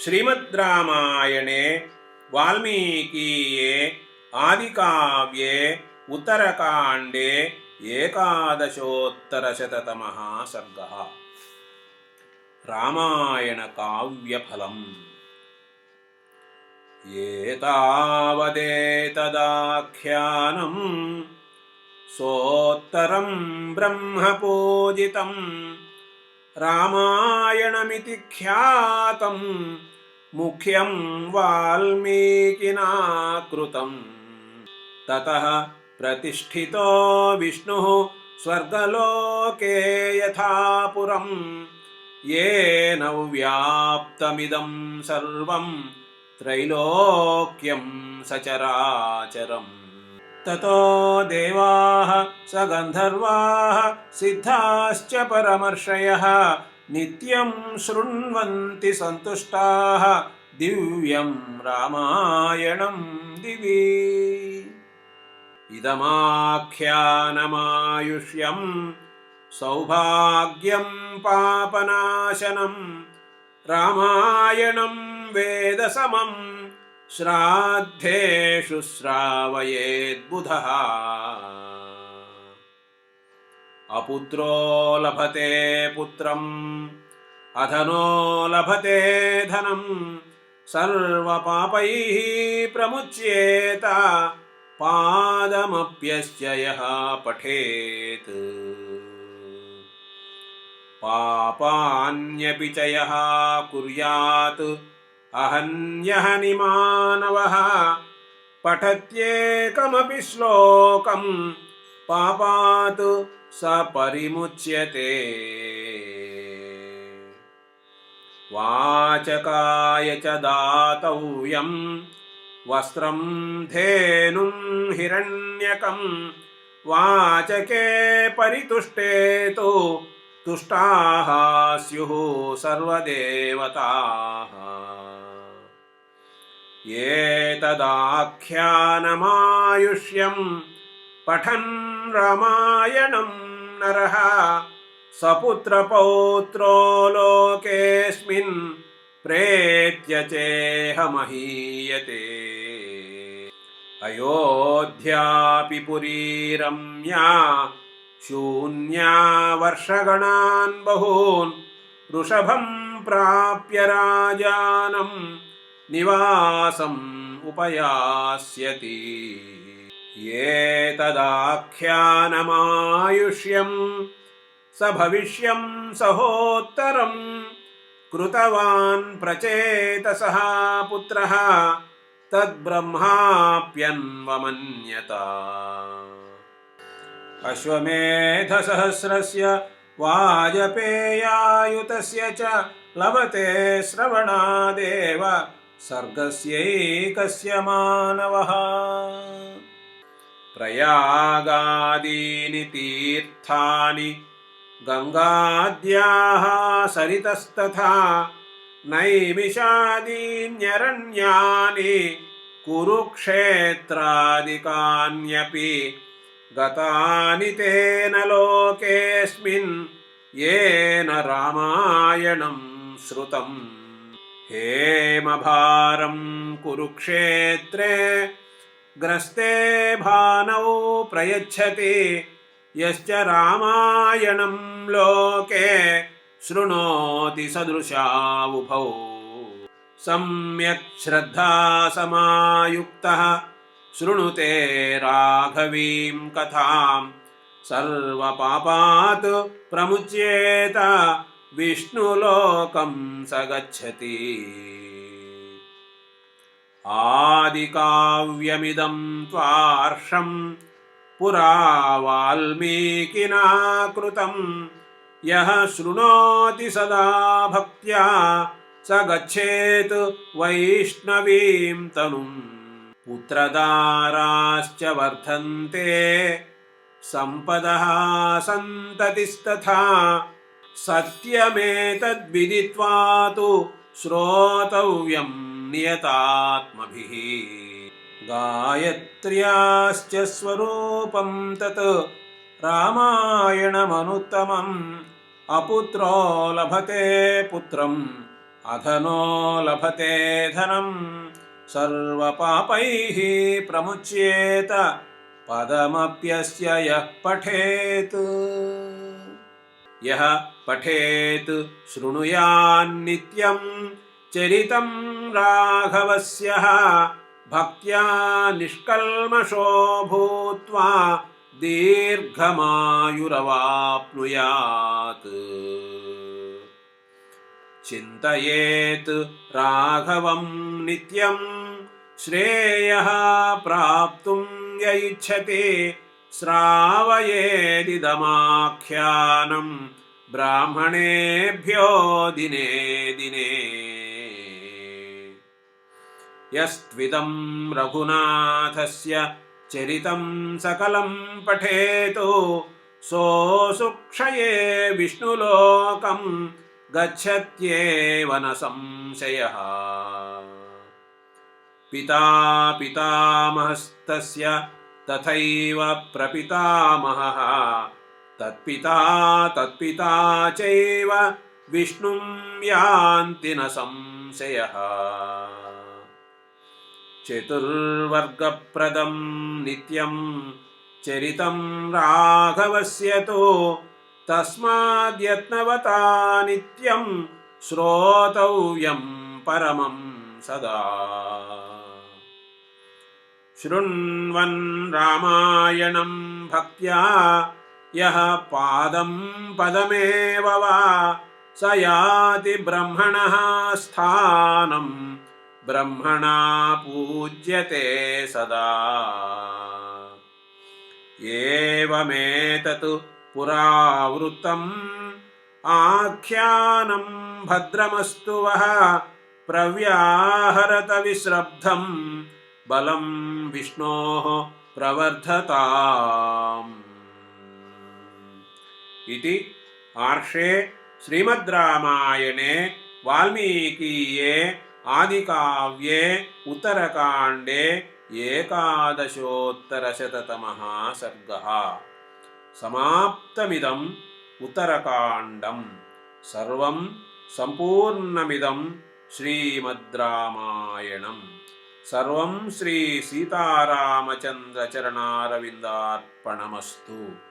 श्रीमद्रामायणे वाल्मीकीये आदिकाव्ये उत्तरकाण्डे एकादशोत्तरशततमः सर्गः। रामायणकाव्यफलम्। एतावदेतदाख्यानम् सोत्तरं ब्रह्मपूजितं रामायणमिति ख्यातं मुख्यं वाल्मीकिना कृतं। ततः प्रतिष्ठितो विष्णुः स्वर्गलोके यथा पुरं येन व्याप्तमिदं सर्वं त्रैलोक्यं सचराचरम्। ततो देवाः स गन्धर्वाः सिद्धाश्च परमर्षयः नित्यं शृण्वन्ति सन्तुष्टाः दिव्यं रामायणं दिवि। इदमाख्यानमायुष्यं सौभाग्यं पापनाशनं रामायणं वेदसमं श्राद्धेषु श्रावयेद्बुधः। अपुत्रो लभते पुत्रम् अधनो लभते धनं सर्वपापैः प्रमुच्येत पादमप्यस्य यः पठेत्। पापान्यपि च यः कुर्यात् अहन्यहनि मानवः पठत्येकमपि श्लोकं पापात् स परिमुच्यते। वाचकाय च दातव्यं वस्त्रं धेनुं हिरण्यकं वाचके परितुष्टे तु तुष्टाः स्युः सर्वदेवताः। एतदाख्यानमायुष्यं पठन् रामायणं नरः सपुत्रपौत्रो लोकेऽस्मिन् प्रेत्य चेह महीयते। अयोध्यापि पुरी रम्या शून्या वर्षगणान् बहून् वृषभं प्राप्य राजानं निवासम् उपयास्यति। एतदाख्यानमायुष्यं स भविष्यं सहोत्तरं कृतवान् प्रचेतसः पुत्रः तद्ब्रह्माप्यन्वमन्यत। अश्वमेधसहस्रस्य वाजपेयायुतस्य च लभते श्रवणादेव सर्गस्यैकस्य मानवः। प्रयागादीनि तीर्थानि गङ्गाद्याः सरितस्तथा नैमिषादीन्यरण्यानि कुरुक्षेत्रादिकान्यपि गतानि तेन लोकेऽस्मिन् येन रामायणं श्रुतम्। हेमभारं कुरुक्षेत्रे ग्रस्ते भानौ प्रयच्छति यश्च रामायणं लोके शृणोति सदृशावुभौ। सम्यक् श्रद्धासमायुक्तः शृणुते राघवीं कथां सर्वपापात् प्रमुच्येत विष्णुलोकं स गच्छति। आदिकाव्यमिदं त्वार्षं पुरा वाल्मीकिना कृतं यः शृणोति सदा भक्त्या स गच्छेत् वैष्णवीं तनुम्। पुत्रदाराश्च वर्धन्ते सम्पदः सन्ततिस्तथा सत्यमेतद्विदित्वा तु श्रोतव्यं नियतात्मभिः। गायत्र्याश्च स्वरूपं तत् रामायणमनुत्तमम् अपुत्रो लभते पुत्रम् अधनो लभते धनं सर्वपापैः प्रमुच्येत पदमप्यस्य यः पठेत्। यः पठेत् शृणुयान्नित्यं चरितं राघवस्य भक्त्या निष्कल्मषो भूत्वा दीर्घमायुरवाप्नुयात्। चिन्तयेत् राघवं नित्यं श्रेयः प्राप्तुं य इच्छति श्रावयेदिदमाख्यानं ब्राह्मणेभ्यो दिने दिने। यस्त्विदं रघुनाथस्य चरितं सकलं पठेतो सोऽसुक्षये विष्णुलोकं गच्छत्येव न संशयः। पिता पितामहस्तस्य तथैव प्रपितामहः तत्पिता तत्पिता चैव विष्णुं यान्ति न संशयः। चतुर्वर्गप्रदं नित्यं चरितं राघवस्य तु तस्माद्यत्नवता नित्यं श्रोतव्यं परमं सदा। शृण्वन् रामायणं भक्त्या यः पादं पदमेव वा स याति ब्रह्मणः स्थानं ब्रह्मणा पूज्यते सदा। एवमेतत् पुरावृत्तम् आख्यानं भद्रमस्तु वः प्रव्याहरत विश्रब्धं बलं विष्णोः प्रवर्धताम्। इति आर्षे श्रीमद् रामायणे वाल्मीकीये आदिकाव्ये उत्तरकाण्डे 11शोत्तरशततमः सर्गः। समाप्तमिदम् उत्तरकाण्डं। सर्वं सम्पूर्णमिदं श्रीमद् रामायणम्। सर्वं श्री सीतारामचन्द्रचरणारविन्दार्पणमस्तु।